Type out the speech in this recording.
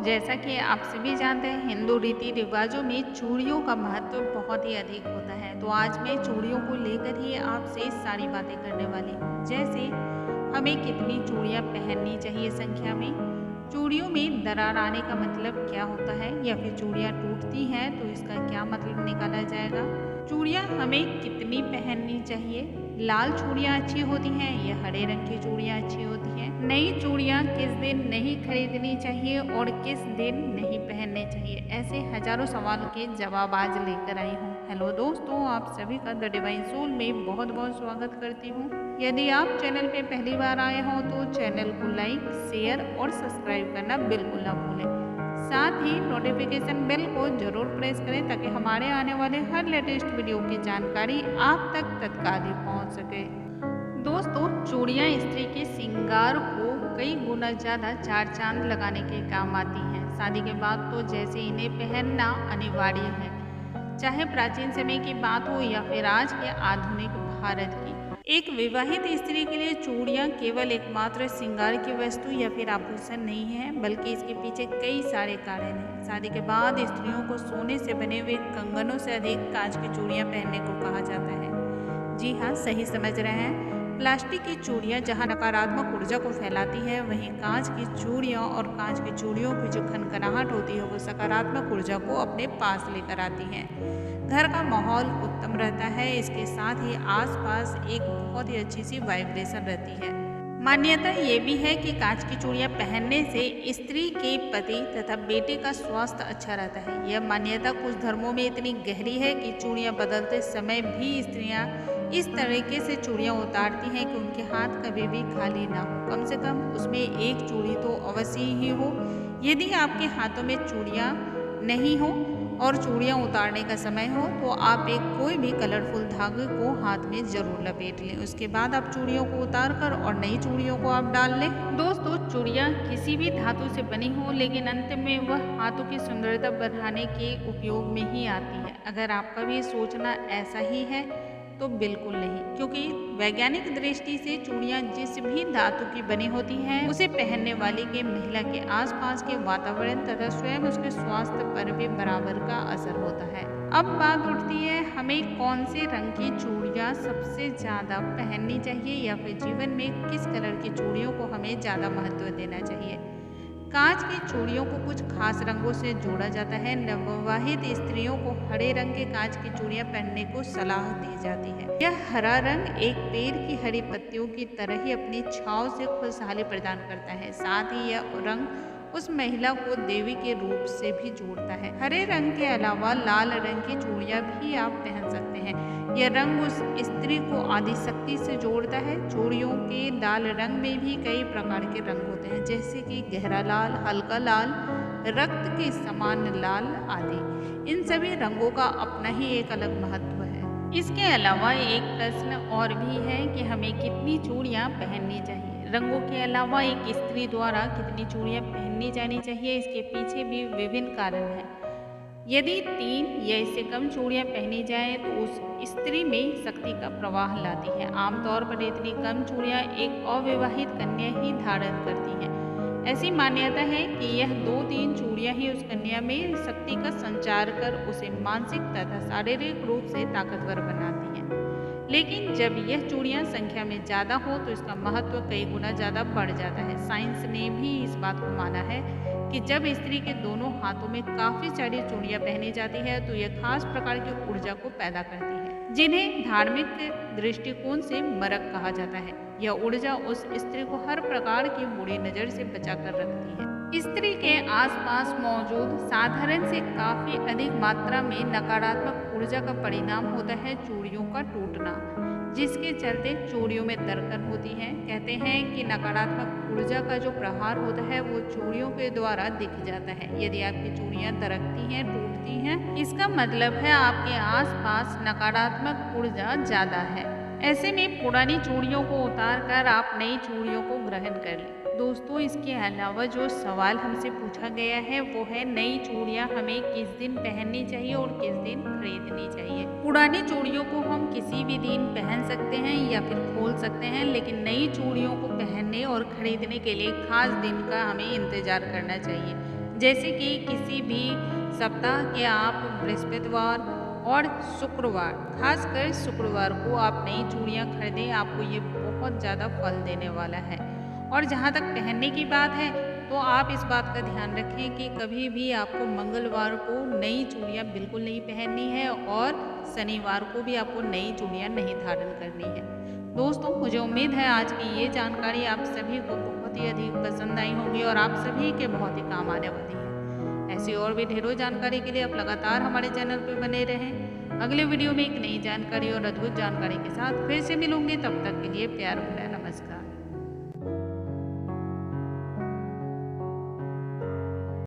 जैसा कि आप सभी जानते हैं, हिंदू रीति रिवाजों में चूड़ियों का महत्व बहुत ही अधिक होता है। तो आज मैं चूड़ियों को लेकर ही आपसे सारी बातें करने वाली हूँ। जैसे हमें कितनी चूड़ियाँ पहननी चाहिए संख्या में, चूड़ियों में दरार आने का मतलब क्या होता है, या फिर चूड़ियाँ टूटती हैं तो इसका क्या मतलब निकाला जाएगा। चूड़ियाँ हमें कितनी पहननी चाहिए, लाल चूड़ियाँ अच्छी होती हैं या हरे रंग की चूड़ियाँ अच्छी होती हैं, नई चूड़ियाँ किस दिन नहीं खरीदनी चाहिए और किस दिन नहीं पहनने चाहिए। ऐसे हजारों सवाल के जवाब आज लेकर आई हूँ। हेलो दोस्तों, आप सभी का द डिवाइन सोल में बहुत बहुत स्वागत करती हूँ। यदि आप चैनल पे पहली बार आए हों तो चैनल को लाइक, शेयर और सब्सक्राइब करना बिल्कुल ना भूलें। साथ ही नोटिफिकेशन बेल को जरूर प्रेस करें ताकि हमारे आने वाले हर लेटेस्ट वीडियो की जानकारी आप तक तत्काल ही पहुँच सके। दोस्तों, चूड़ियाँ स्त्री के श्रृंगार को कई गुना ज़्यादा चार चांद लगाने के काम आती हैं। शादी के बाद तो जैसे इन्हें पहनना अनिवार्य है, चाहे प्राचीन समय की बात हो या फिर आज के आधुनिक भारत की। एक विवाहित स्त्री के लिए चूड़ियाँ केवल एकमात्र श्रृंगार की वस्तु या फिर आभूषण नहीं है, बल्कि इसके पीछे कई सारे कारण हैं। शादी के बाद स्त्रियों को सोने से बने हुए कंगनों से अधिक कांच की चूड़ियाँ पहनने को कहा जाता है। जी हाँ, सही समझ रहे हैं। प्लास्टिक की चूड़ियाँ जहाँ नकारात्मक ऊर्जा को फैलाती है, वहीं कांच की चूड़ियाँ और कांच की चूड़ियों की जो खनखनाहट होती है वो सकारात्मक ऊर्जा को अपने पास लेकर आती हैं। घर का माहौल उत्तम रहता है, इसके साथ ही आसपास एक बहुत ही अच्छी सी वाइब्रेशन रहती है। मान्यता ये भी है कि कांच की चूड़ियाँ पहनने से स्त्री के पति तथा बेटे का स्वास्थ्य अच्छा रहता है। यह मान्यता कुछ धर्मों में इतनी गहरी है कि चूड़ियाँ बदलते समय भी स्त्रियाँ इस तरीके से चूड़ियाँ उतारती हैं कि उनके हाथ कभी भी खाली ना हो, कम से कम उसमें एक चूड़ी तो अवश्य ही हो। यदि आपके हाथों में चूड़ियाँ नहीं हो और चूड़ियाँ उतारने का समय हो तो आप एक कोई भी कलरफुल धागे को हाथ में जरूर लपेट लें। उसके बाद आप चूड़ियों को उतार कर और नई चूड़ियों को आप डाल लें। दोस्तों, चूड़ियाँ किसी भी धातु से बनी हो, लेकिन अंत में वह हाथों की सुंदरता बढ़ाने के उपयोग में ही आती है। अगर आपका भी सोचना ऐसा ही है तो बिल्कुल नहीं, क्योंकि वैज्ञानिक दृष्टि से चूड़ियाँ जिस भी धातु की बनी होती हैं, उसे पहनने वाली के महिला के आसपास के वातावरण तथा स्वयं उसके स्वास्थ्य पर भी बराबर का असर होता है। अब बात उठती है, हमें कौन से रंग की चूड़ियाँ सबसे ज़्यादा पहननी चाहिए, या फिर जीवन में किस कलर की चूड़ियों को हमें ज़्यादा महत्व देना चाहिए। कांच की चूड़ियों को कुछ खास रंगों से जोड़ा जाता है। नवविवाहित स्त्रियों को हरे रंग के कांच की चूड़ियां पहनने को सलाह दी जाती है। यह हरा रंग एक पेड़ की हरी पत्तियों की तरह ही अपनी छाव से खुशहाली प्रदान करता है। साथ ही यह रंग उस महिला को देवी के रूप से भी जोड़ता है। हरे रंग के अलावा लाल रंग की चूड़ियां भी आप पहन सकते हैं। यह रंग उस स्त्री को आदि शक्ति से जोड़ता है। चूड़ियों के लाल रंग में भी कई प्रकार के रंग होते हैं, जैसे कि गहरा लाल, हल्का लाल, रक्त के समान लाल आदि। इन सभी रंगों का अपना ही एक अलग महत्व है। इसके अलावा एक प्रश्न और भी है कि हमें कितनी चूड़ियाँ पहननी चाहिए। रंगों के अलावा एक स्त्री द्वारा कितनी चूड़ियाँ पहननी जानी चाहिए, इसके पीछे भी विभिन्न कारण हैं। यदि 3 या इससे कम चूड़ियाँ पहनी जाएं तो उस स्त्री में शक्ति का प्रवाह लाती है। आमतौर पर इतनी कम चूड़ियाँ एक अविवाहित कन्या ही धारण करती हैं। ऐसी मान्यता है कि यह 2-3 चूड़ियाँ ही उस कन्या में शक्ति का संचार कर उसे मानसिक तथा शारीरिक रूप से ताकतवर बनाती हैं। लेकिन जब यह चूड़ियाँ संख्या में ज़्यादा हो तो इसका महत्व कई गुना ज़्यादा बढ़ जाता है। साइंस ने भी इस बात को माना है कि जब स्त्री के दोनों हाथों में काफ़ी सारी चूड़ियाँ पहनी जाती है तो यह खास प्रकार की ऊर्जा को पैदा करती है, जिन्हें धार्मिक दृष्टिकोण से मरक कहा जाता है। यह ऊर्जा उस स्त्री को हर प्रकार की बुरी नज़र से बचाकर रखती है। स्त्री के आसपास मौजूद साधारण से काफ़ी अधिक मात्रा में नकारात्मक ऊर्जा का परिणाम होता है चूड़ियों का टूटना, जिसके चलते चूड़ियों में दरकन होती है। कहते हैं कि नकारात्मक ऊर्जा का जो प्रहार होता है वो चूड़ियों के द्वारा दिख जाता है। यदि आपकी चूड़ियाँ दरकती हैं, टूटती हैं, इसका मतलब है आपके आसपास नकारात्मक ऊर्जा ज़्यादा है। ऐसे में पुरानी चूड़ियों को उतार कर आप नई चूड़ियों को ग्रहण कर लें। दोस्तों, इसके अलावा जो सवाल हमसे पूछा गया है वो है, नई चूड़ियाँ हमें किस दिन पहननी चाहिए और किस दिन खरीदनी चाहिए। पुरानी चूड़ियों को हम किसी भी दिन पहन सकते हैं या फिर खोल सकते हैं, लेकिन नई चूड़ियों को पहनने और खरीदने के लिए खास दिन का हमें इंतजार करना चाहिए। जैसे कि किसी भी सप्ताह के आप बृहस्पतिवार और शुक्रवार, खासकर शुक्रवार को आप नई चूड़ियाँ खरीदें, आपको ये बहुत ज़्यादा फल देने वाला है। और जहाँ तक पहनने की बात है, तो आप इस बात का ध्यान रखें कि कभी भी आपको मंगलवार को नई चूड़ियाँ बिल्कुल नहीं पहननी है और शनिवार को भी आपको नई चूड़ियाँ नहीं धारण करनी है। दोस्तों, मुझे उम्मीद है आज की ये जानकारी आप सभी को बहुत ही अधिक पसंद आई होगी और आप सभी के बहुत ही काम आने वाली है। ऐसी और भी ढेरों जानकारी के लिए आप लगातार हमारे चैनल पर बने रहें। अगले वीडियो में एक नई जानकारी और अद्भुत जानकारी के साथ फिर से मिलूंगी। तब तक के लिए प्यार भरा नमस्कार।